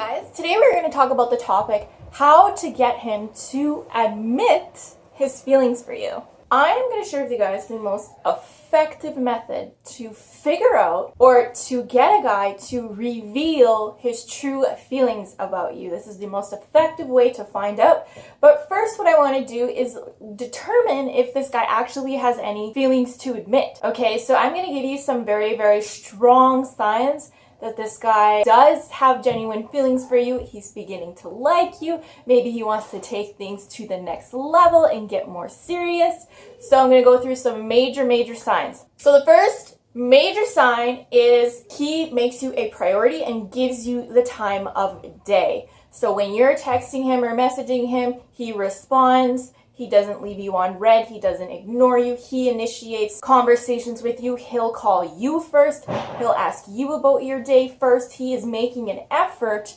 guys, today we're going to talk about the topic how to get him to admit his feelings for you. I am going to share with you guys the most effective method to figure out or to get a guy to reveal his true feelings about you. This is the most effective way to find out. But first, what I want to do is determine if this guy actually has any feelings to admit. Okay, so I'm going to give you some very, very strong signs that this guy does have genuine feelings for you. He's beginning to like you. Maybe he wants to take things to the next level and get more serious. So I'm going to go through some major signs. So the first major sign is he makes you a priority and gives you the time of day. So when you're texting him or messaging him, he responds. He doesn't leave you on red. He doesn't ignore you. He initiates conversations with you. He'll call you first. He'll ask you about your day first. He is making an effort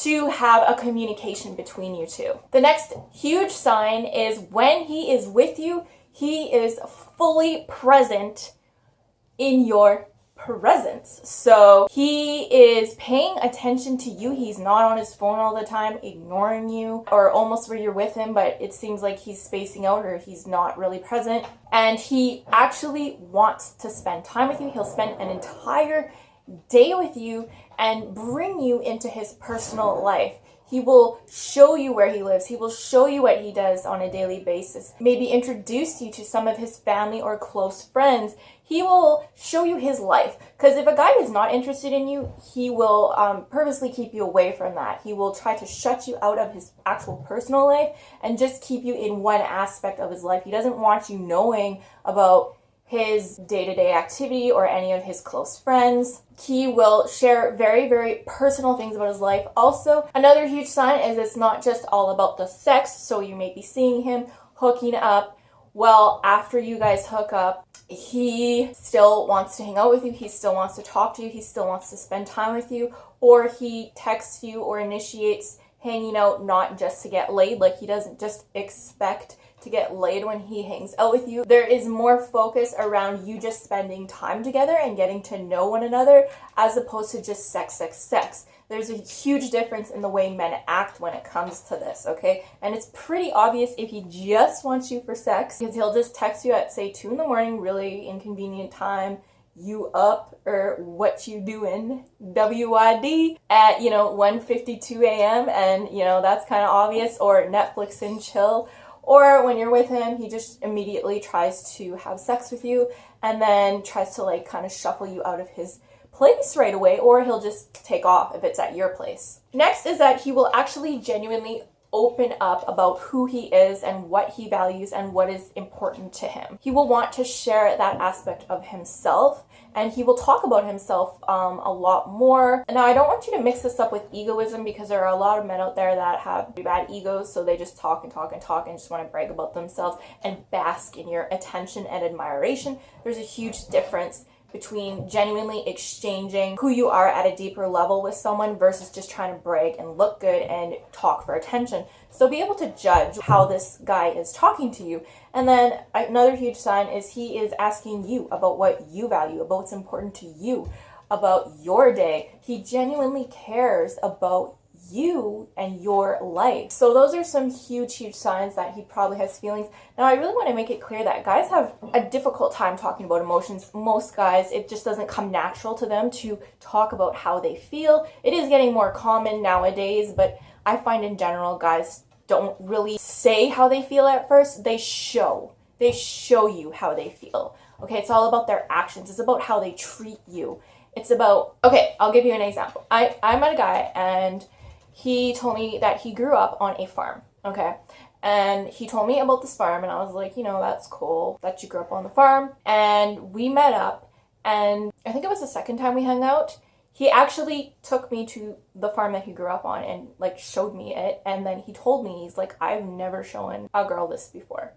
to have a communication between you two. The next huge sign is when he is with you, he is fully present in your presence. So he is paying attention to you. He's not on his phone all the time, ignoring you, or almost where you're with him, but it seems like he's spacing out or he's not really present. And he actually wants to spend time with you. He'll spend an entire day with you and bring you into his personal life. He will show you where he lives. He will show you what he does on a daily basis. Maybe introduce you to some of his family or close friends. He will show you his life. Because if a guy is not interested in you, he will purposely keep you away from that. He will try to shut you out of his actual personal life and just keep you in one aspect of his life. He doesn't want you knowing about his day-to-day activity or any of his close friends. He will share very personal things about his life. Also, another huge sign is it's not just all about the sex. So you may be seeing him hooking up. Well, after you guys hook up, he still wants to hang out with you. He still wants to talk to you. He still wants to spend time with you. Or he texts you or initiates hanging out not just to get laid. Like, he doesn't just expect to get laid when he hangs out with you. There is more focus around you just spending time together and getting to know one another as opposed to just sex. There's a huge difference in the way men act when it comes to this, okay? And it's pretty obvious if he just wants you for sex, because he'll just text you at, say, 2 a.m, really inconvenient time, you up or what you doing, WID, at, 1:52 a.m. And, that's kind of obvious, or Netflix and chill. Or when you're with him, he just immediately tries to have sex with you and then tries to kind of shuffle you out of his place right away, or he'll just take off if it's at your place. Next is that he will actually genuinely open up about who he is and what he values and what is important to him. He will want to share that aspect of himself, and he will talk about himself a lot more. Now, I don't want you to mix this up with egoism, because there are a lot of men out there that have bad egos, so they just talk and just want to brag about themselves and bask in your attention and admiration. There's a huge difference between genuinely exchanging who you are at a deeper level with someone versus just trying to brag and look good and talk for attention. So be able to judge how this guy is talking to you. And then another huge sign is he is asking you about what you value, about what's important to you, about your day. He genuinely cares about you and your life. So those are some huge signs that he probably has feelings. Now, I really want to make it clear that guys have a difficult time talking about emotions. Most guys, it just doesn't come natural to them to talk about how they feel. It is getting more common nowadays, but I find in general guys don't really say how they feel at first. They show you how they feel. Okay, it's all about their actions. It's about how they treat you. It's about, okay, I'll give you an example. I met a guy and he told me that he grew up on a farm, okay? And he told me about this farm, and I was like, that's cool that you grew up on the farm. And we met up, and I think it was the second time we hung out. He actually took me to the farm that he grew up on and, showed me it. And then he told me, he's like, I've never shown a girl this before.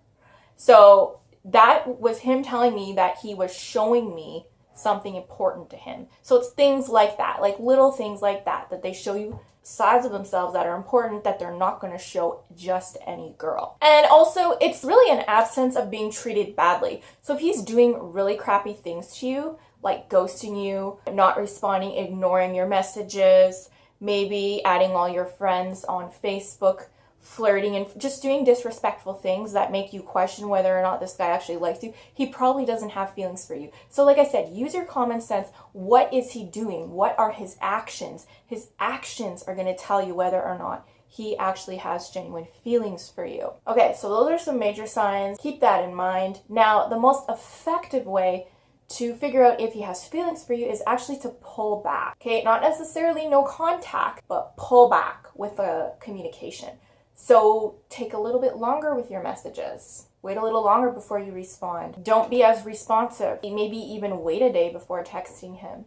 So that was him telling me that he was showing me something important to him. So it's things like that, little things like that they show you sides of themselves that are important that they're not going to show just any girl. And also, it's really an absence of being treated badly. So if he's doing really crappy things to you, like ghosting you, not responding, ignoring your messages, maybe adding all your friends on Facebook, flirting and just doing disrespectful things that make you question whether or not this guy actually likes you, he probably doesn't have feelings for you. So like I said, use your common sense. What is he doing? What are his actions? His actions are going to tell you whether or not he actually has genuine feelings for you. Okay, so those are some major signs. Keep that in mind. Now, the most effective way to figure out if he has feelings for you is actually to pull back. Okay, not necessarily no contact, but pull back with the communication. So take a little bit longer with your messages. Wait a little longer before you respond. Don't be as responsive. Maybe even wait a day before texting him.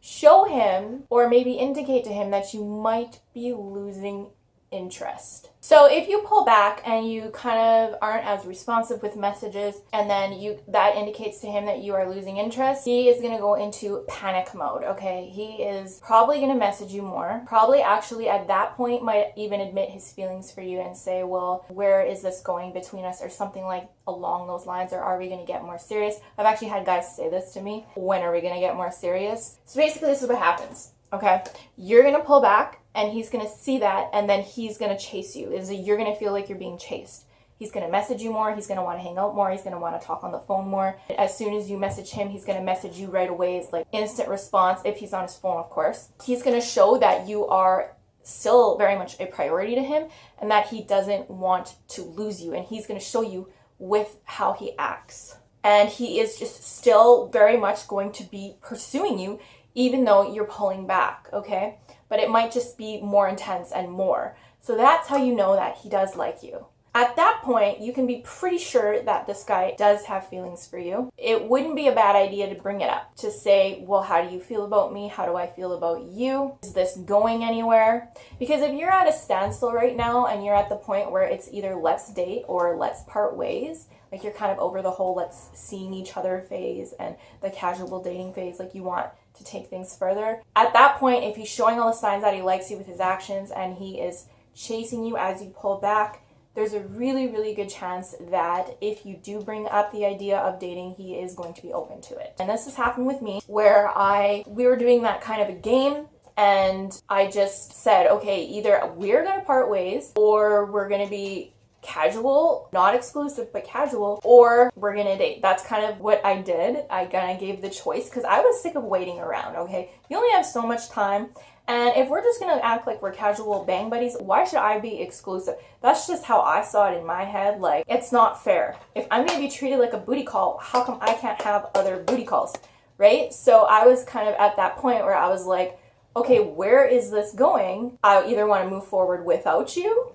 Show him or maybe indicate to him that you might be losing interest. So if you pull back and you kind of aren't as responsive with messages, and then that indicates to him that you are losing interest, he is going to go into panic mode, okay? He is probably going to message you more, probably actually at that point might even admit his feelings for you and say, well, where is this going between us, or something like along those lines, or are we going to get more serious? I've actually had guys say this to me, when are we going to get more serious? So basically this is what happens, okay? You're going to pull back, and he's going to see that, and then he's going to chase you. You're going to feel like you're being chased. He's going to message you more. He's going to want to hang out more. He's going to want to talk on the phone more. As soon as you message him, he's going to message you right away. It's like instant response, if he's on his phone, of course. He's going to show that you are still very much a priority to him and that he doesn't want to lose you. And he's going to show you with how he acts. And he is just still very much going to be pursuing you, even though you're pulling back, okay? But it might just be more intense and more. So that's how you know that he does like you. At that point, you can be pretty sure that this guy does have feelings for you. It wouldn't be a bad idea to bring it up, to say, well, how do you feel about me? How do I feel about you? Is this going anywhere? Because if you're at a standstill right now and you're at the point where it's either let's date or let's part ways, like you're kind of over the whole let's seeing each other phase and the casual dating phase, like you want to take things further. At that point, if he's showing all the signs that he likes you with his actions and he is chasing you as you pull back, there's a really, really good chance that if you do bring up the idea of dating, he is going to be open to it. And this has happened with me where we were doing that kind of a game, and I just said, okay, either we're going to part ways or we're going to be casual, not exclusive, but casual, or we're gonna date. That's kind of what I did. I kind of gave the choice because I was sick of waiting around, okay? You only have so much time, and if we're just gonna act like we're casual bang buddies, why should I be exclusive? That's just how I saw it in my head. Like, it's not fair. If I'm gonna be treated like a booty call, how come I can't have other booty calls, right? So I was kind of at that point where I was like, okay, where is this going? I either want to move forward without you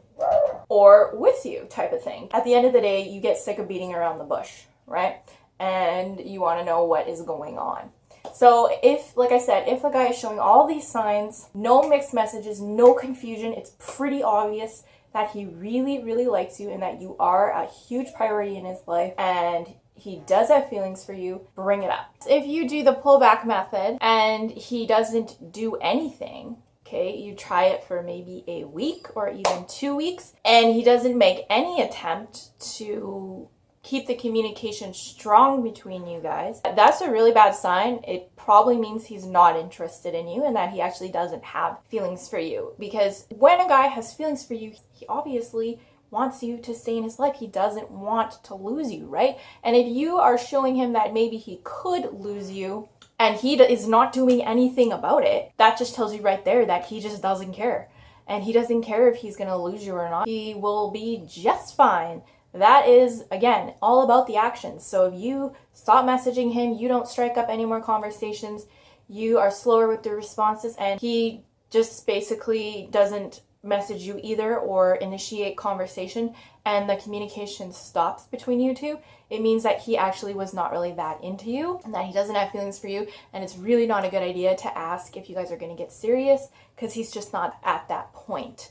or with you type of thing. At the end of the day, you get sick of beating around the bush, right? And you want to know what is going on. So if, like I said, if a guy is showing all these signs, no mixed messages, no confusion, it's pretty obvious that he really, really likes you and that you are a huge priority in his life and he does have feelings for you, bring it up. If you do the pullback method and he doesn't do anything, okay, you try it for maybe a week or even 2 weeks, and he doesn't make any attempt to keep the communication strong between you guys, that's a really bad sign. It probably means he's not interested in you and that he actually doesn't have feelings for you. Because when a guy has feelings for you, he obviously wants you to stay in his life. He doesn't want to lose you, right? And if you are showing him that maybe he could lose you, and he is not doing anything about it, that just tells you right there that he just doesn't care. And he doesn't care if he's going to lose you or not. He will be just fine. That is, again, all about the actions. So if you stop messaging him, you don't strike up any more conversations, you are slower with the responses, and he just basically doesn't message you either or initiate conversation, and the communication stops between you two, it means that he actually was not really that into you and that he doesn't have feelings for you, and it's really not a good idea to ask if you guys are going to get serious because he's just not at that point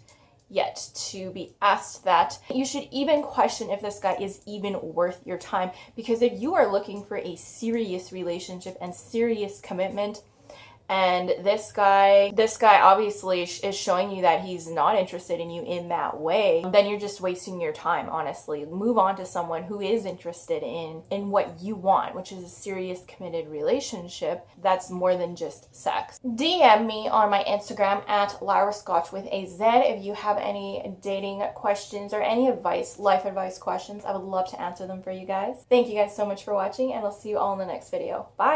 yet to be asked that. You should even question if this guy is even worth your time, because if you are looking for a serious relationship and serious commitment and this guy obviously is showing you that he's not interested in you in that way, then you're just wasting your time, honestly. Move on to someone who is interested in what you want, which is a serious, committed relationship that's more than just sex. DM me on my Instagram at Lara Scotch with a Z if you have any dating questions or any advice, life advice questions. I would love to answer them for you guys. Thank you guys so much for watching, and I'll see you all in the next video. Bye!